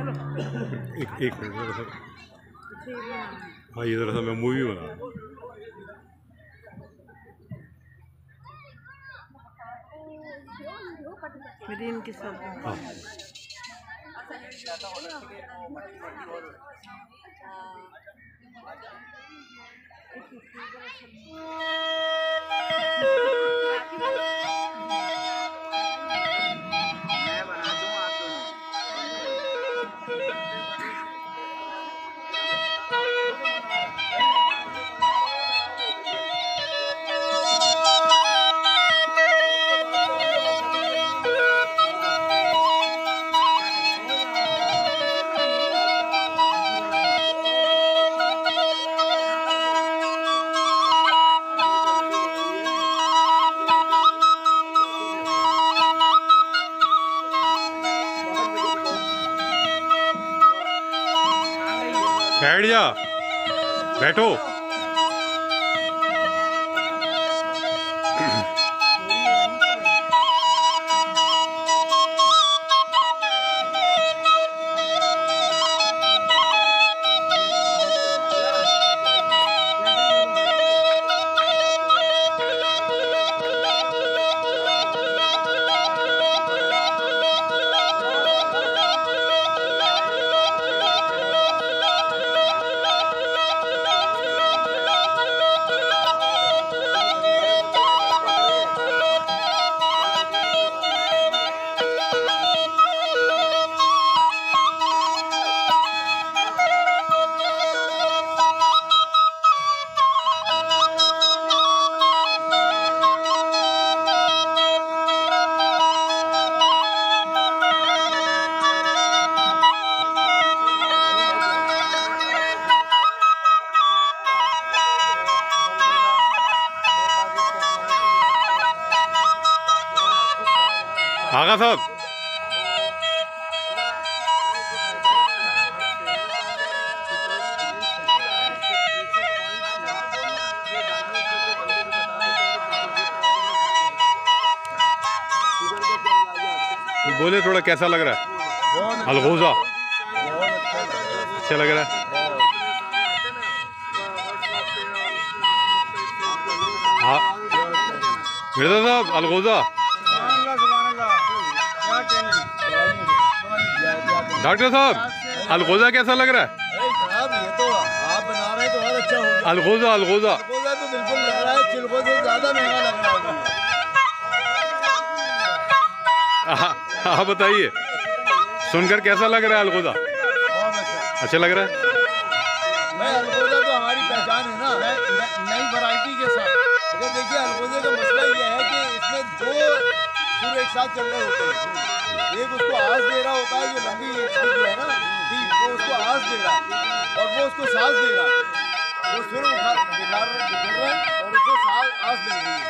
एक मिनट जरा सर। हाँ ये जरा सा मैं मूवी बना रहा हूँ। इनकी सब हाँ बैठ जा, बैठो। आगा साहब बोले थोड़ा कैसा लग रहा है? अलगोजा अच्छा लग रहा है। हाँ मिर्जा साहब अलगोजा डॉक्टर साहब अलगोजा कैसा लग रहा है? ये तो आप बना रहे हैं तो बहुत अच्छा होगा। अलगोजा अलगोजा अलगोजा तो बिल्कुल लग रहा है चिलगोजे से ज्यादा महंगा लग रहा है। हाँ बताइए, सुनकर कैसा लग रहा है अलगोजा? बहुत अच्छा लग रहा है। मैं अलगोजा तो हमारी पहचान है ना, नई वैरायटी के साथ। लेकिन देखिए अलगोजे का मसला ये है कि इसमें दो सुर एक साथ चल रहे होते हैं। एक उसको आवाज दे रहा होता है, जो लंबी जो है ना वो उसको आवाज दे रहा है और वो उसको सांस दे रहा है। वो सुर बिखर रहा है और उसको सांस आवाज दे रही है।